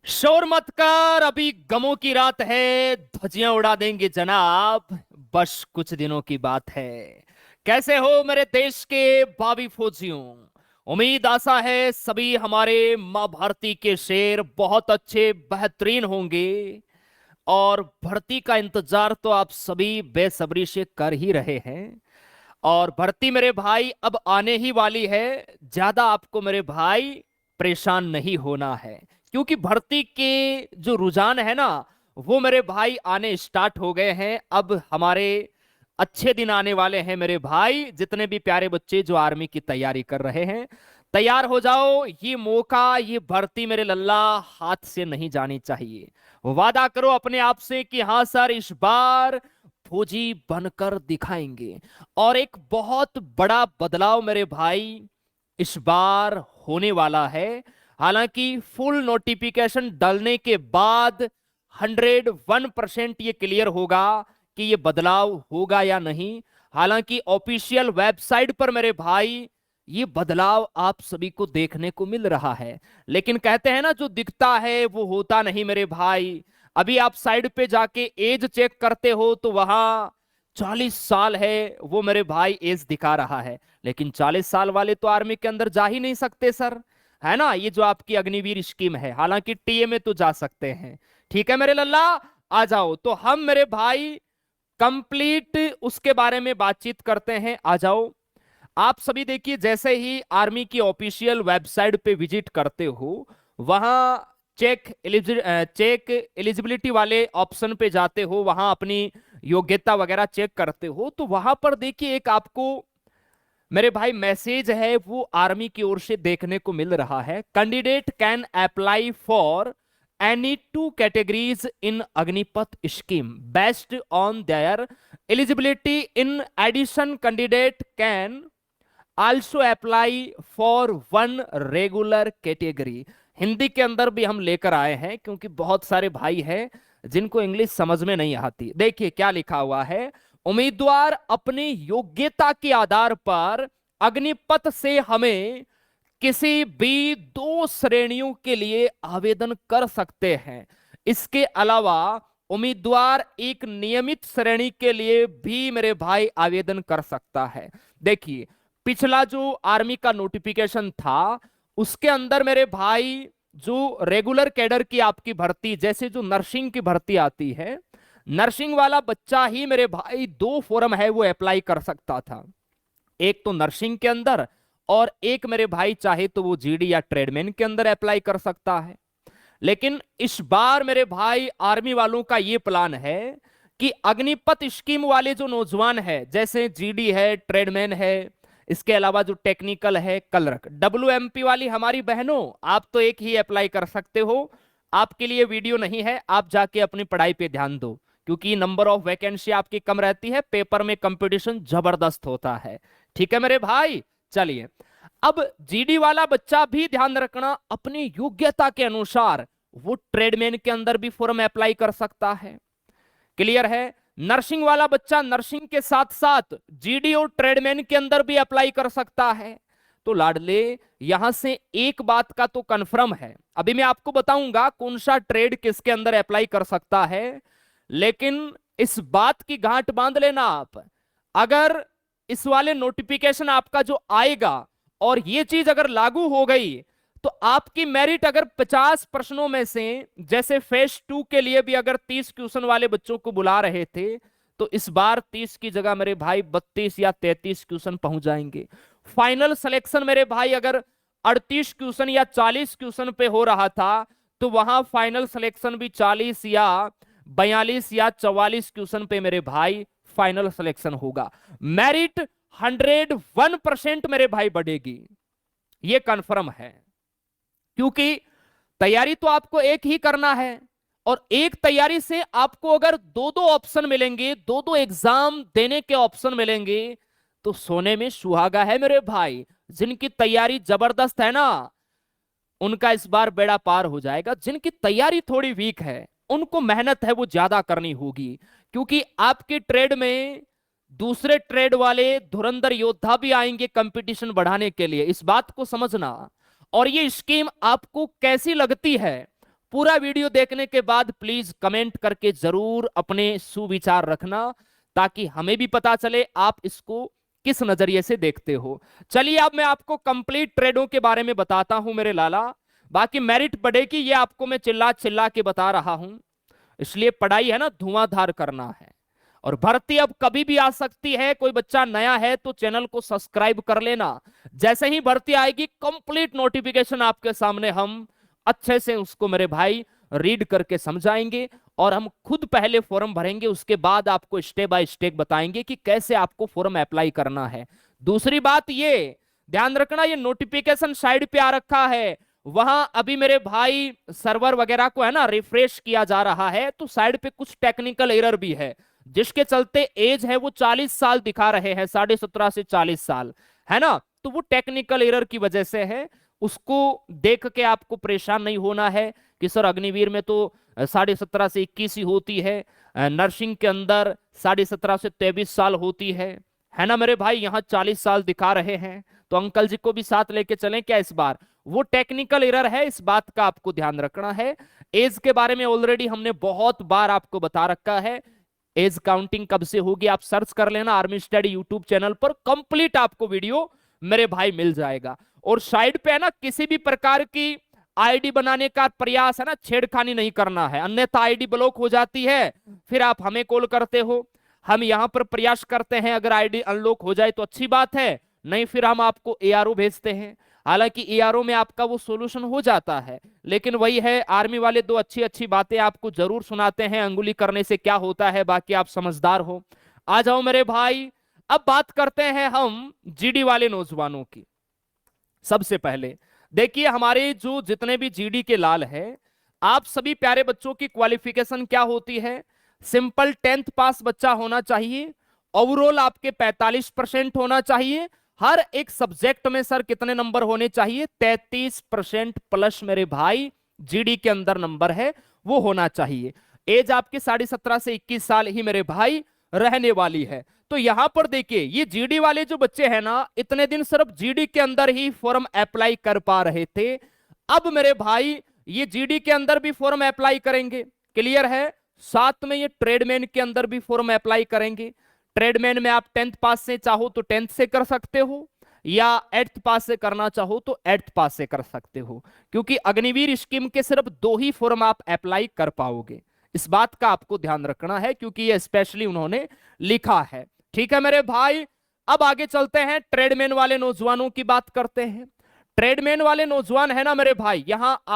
शोर मत कर, अभी गमों की रात है, धज्जियां उड़ा देंगे जनाब, बस कुछ दिनों की बात है। कैसे हो मेरे देश के बाबी फौजियों? उम्मीद आशा है सभी हमारे माँ भारती के शेर बहुत अच्छे बेहतरीन होंगे। और भर्ती का इंतजार तो आप सभी बेसब्री से कर ही रहे हैं। और भर्ती मेरे भाई अब आने ही वाली है। ज्यादा आपको मेरे भाई परेशान नहीं होना है, क्योंकि भर्ती के जो रुझान है ना, वो मेरे भाई आने स्टार्ट हो गए हैं। अब हमारे अच्छे दिन आने वाले हैं मेरे भाई। जितने भी प्यारे बच्चे जो आर्मी की तैयारी कर रहे हैं, तैयार हो जाओ। ये मौका, ये भर्ती मेरे लल्ला हाथ से नहीं जानी चाहिए। वादा करो अपने आप से कि हाँ सर, इस बार फौजी बनकर दिखाएंगे। और एक बहुत बड़ा बदलाव मेरे भाई इस बार होने वाला है। हालांकि फुल नोटिफिकेशन डालने के बाद 101% ये क्लियर होगा कि ये बदलाव होगा या नहीं। हालांकि ऑफिशियल वेबसाइट पर मेरे भाई ये बदलाव आप सभी को देखने को मिल रहा है। लेकिन कहते हैं ना, जो दिखता है वो होता नहीं मेरे भाई। अभी आप साइड पे जाके एज चेक करते हो तो वहां 40 साल है, वो मेरे भाई एज दिखा रहा है। लेकिन 40 साल वाले तो आर्मी के अंदर जा ही नहीं सकते सर, है ना। ये जो आपकी अग्निवीर स्कीम है, हालांकि टीए में तो जा सकते हैं। ठीक है मेरे लल्ला, आ जाओ तो हम मेरे भाई कंप्लीट उसके बारे में बातचीत करते हैं। आ जाओ आप सभी। देखिए, जैसे ही आर्मी की ऑफिशियल वेबसाइट पे विजिट करते हो, वहां चेक एलिजिबिलिटी वाले ऑप्शन पे जाते हो, वहां अपनी योग्यता वगैरह चेक करते हो, तो वहां पर देखिए एक आपको मेरे भाई मैसेज है वो आर्मी की ओर से देखने को मिल रहा है। Candidate can apply for any two categories in Agnipath scheme based on their eligibility. In addition candidate can also apply for one regular category. Hindi के अंदर भी हम लेकर आए हैं, क्योंकि बहुत सारे भाई हैं जिनको इंग्लिश समझ में नहीं आती। देखिए क्या लिखा हुआ है। उम्मीदवार अपनी योग्यता के आधार पर अग्निपथ से हमें किसी भी दो श्रेणियों के लिए आवेदन कर सकते हैं। इसके अलावा उम्मीदवार एक नियमित श्रेणी के लिए भी मेरे भाई आवेदन कर सकता है। देखिए, पिछला जो आर्मी का नोटिफिकेशन था, उसके अंदर मेरे भाई जो रेगुलर कैडर की आपकी भर्ती, जैसे जो नर्सिंग की भर्ती आती है, नर्सिंग वाला बच्चा ही मेरे भाई दो फॉर्म है वो अप्लाई कर सकता था। एक तो नर्सिंग के अंदर, और एक मेरे भाई चाहे तो वो जीडी या ट्रेडमैन के अंदर अप्लाई कर सकता है। लेकिन इस बार मेरे भाई आर्मी वालों का ये प्लान है कि अग्निपथ स्कीम वाले जो नौजवान है, जैसे जीडी है, ट्रेडमैन है, इसके अलावा जो टेक्निकल है, क्लर्क, डब्ल्यूएमपी वाली हमारी बहनों, आप तो एक ही अप्लाई कर सकते हो। आपके लिए वीडियो नहीं है, आप जाके अपनी पढ़ाई पे ध्यान दो, क्योंकि नंबर ऑफ वैकेंसी आपकी कम रहती है, पेपर में कंपटीशन जबरदस्त होता है। ठीक है मेरे भाई, चलिए। अब जीडी वाला बच्चा भी ध्यान रखना, अपनी योग्यता के अनुसार वो ट्रेडमैन के अंदर भी फॉर्म अप्लाई कर सकता है। क्लियर है? नर्सिंग वाला बच्चा नर्सिंग के साथ साथ जीडी और ट्रेडमैन के अंदर भी अप्लाई कर सकता है। तो लाडले, यहां से एक बात का तो कंफर्म है, अभी मैं आपको बताऊंगा कौन सा ट्रेड किसके अंदर अप्लाई कर सकता है। लेकिन इस बात की गांठ बांध लेना आप, अगर इस वाले नोटिफिकेशन आपका जो आएगा और ये चीज अगर लागू हो गई, तो आपकी मेरिट अगर 50 प्रश्नों में से, जैसे फेज 2 के लिए भी अगर 30 क्वेश्चन वाले बच्चों को बुला रहे थे, तो इस बार 30 की जगह मेरे भाई 32 या 33 क्वेश्चन पहुंच जाएंगे। फाइनल सिलेक्शन मेरे भाई अगर 38 क्वेश्चन या 40 क्वेश्चन पे हो रहा था, तो वहां फाइनल सिलेक्शन भी 40 या 42 या 44 क्वेश्चन पे मेरे भाई फाइनल सिलेक्शन होगा। मेरिट 101% मेरे भाई बढ़ेगी, ये कंफर्म है। क्योंकि तैयारी तो आपको एक ही करना है, और एक तैयारी से आपको अगर दो दो ऑप्शन मिलेंगे, दो दो एग्जाम देने के ऑप्शन मिलेंगे, तो सोने में सुहागा है मेरे भाई। जिनकी तैयारी जबरदस्त है ना, उनका इस बार बेड़ा पार हो जाएगा। जिनकी तैयारी थोड़ी वीक है, उनको मेहनत है वो ज्यादा करनी होगी, क्योंकि आपके ट्रेड में दूसरे ट्रेड वाले धुरंधर योद्धा भी आएंगे कंपटीशन बढ़ाने के लिए, इस बात को समझना। और ये स्कीम आपको कैसी लगती है, पूरा वीडियो देखने के बाद प्लीज कमेंट करके जरूर अपने सुविचार रखना, ताकि हमें भी पता चले आप इसको किस नजरिए से देखते हो। चलिए अब मैं आपको कंप्लीट ट्रेडों के बारे में बताता हूं मेरे लाला। बाकी मेरिट बढ़ेगी ये आपको मैं चिल्ला चिल्ला के बता रहा हूं, इसलिए पढ़ाई है ना धुआंधार करना है। और भर्ती अब कभी भी आ सकती है, कोई बच्चा नया है तो चैनल को सब्सक्राइब कर लेना। जैसे ही भर्ती आएगी कंप्लीट नोटिफिकेशन आपके सामने हम अच्छे से उसको मेरे भाई रीड करके समझाएंगे, और हम खुद पहले फॉर्म भरेंगे, उसके बाद आपको स्टेप बाय स्टेप बताएंगे कि कैसे आपको फॉर्म अप्लाई करना है। दूसरी बात ये ध्यान रखना, ये नोटिफिकेशन साइड पे आ रखा है, वहां अभी मेरे भाई सर्वर वगैरह को है ना रिफ्रेश किया जा रहा है, तो साइड पे कुछ टेक्निकल एरर भी है, जिसके चलते एज है वो 40 साल दिखा रहे हैं, 17.5 से 40 साल है ना। तो वो टेक्निकल एरर की वजह से है, उसको देख के आपको परेशान नहीं होना है कि सर अग्निवीर में तो 17.5 से 21 ही होती है, नर्सिंग के अंदर 17.5 से 23 साल होती है ना मेरे भाई, यहाँ 40 साल दिखा रहे हैं। तो अंकल जी को भी साथ लेके चलें क्या इस बार? वो टेक्निकल एरर है, इस बात का आपको ध्यान रखना है। एज के बारे में ऑलरेडी हमने बहुत बार आपको बता रखा है, एज काउंटिंग कब से होगी आप सर्च कर लेना आर्मी स्टडी यूट्यूब चैनल पर, कंप्लीट आपको वीडियो मेरे भाई मिल जाएगा। और साइड पे है ना किसी भी प्रकार की आईडी बनाने का प्रयास है ना छेड़खानी नहीं करना है, अन्यथा आईडी ब्लॉक हो जाती है, फिर आप हमें कॉल करते हो। हम यहां पर प्रयास करते हैं अगर आईडी अनलॉक हो जाए तो अच्छी बात है, नहीं फिर हम आपको एआरओ भेजते हैं। हालांकि एआरओ में आपका वो सोल्यूशन हो जाता है, लेकिन वही है आर्मी वाले दो अच्छी अच्छी बातें आपको जरूर सुनाते हैं, अंगुली करने से क्या होता है, बाकी आप समझदार हो। आ जाओ मेरे भाई, अब बात करते हैं हम जीडी वाले नौजवानों की। सबसे पहले देखिए हमारे जो जितने भी जीडी के लाल है, आप सभी प्यारे बच्चों की क्वालिफिकेशन क्या होती है? सिंपल 10th पास बच्चा होना चाहिए, ओवरऑल आपके 45% होना चाहिए, हर एक सब्जेक्ट में सर कितने नंबर होने चाहिए? 33% प्लस मेरे भाई जीडी के अंदर नंबर है वो होना चाहिए। एज आपके 17.5 से 21 साल ही मेरे भाई रहने वाली है। तो यहां पर देखिए ये जीडी वाले जो बच्चे हैं ना, इतने दिन सिर्फ जीडी के अंदर ही फॉर्म अप्लाई कर पा रहे थे, अब मेरे भाई ये जीडी के अंदर भी फॉर्म अप्लाई करेंगे, क्लियर है। साथ में ये ट्रेडमैन के अंदर भी फॉर्म अप्लाई करेंगे। ट्रेडमैन में आप 10th पास से चाहो तो 10th से कर सकते हो, या 8th पास से करना चाहो तो 8th पास से कर सकते हो, क्योंकि अग्निवीर स्कीम के सिर्फ 2 ही फॉर्म आप अप्लाई कर पाओगे। इस बात का आपको ध्यान रखना है, क्योंकि ये स्पेशली उन्होंने लिखा है। ठीक है मेरे भाई, अब आगे चलते हैं, ट्रेडमैन वाले नौजवानों की बात करते हैं। ट्रेडमैन वाले नौजवान है ना मेरे भाई, यहां आप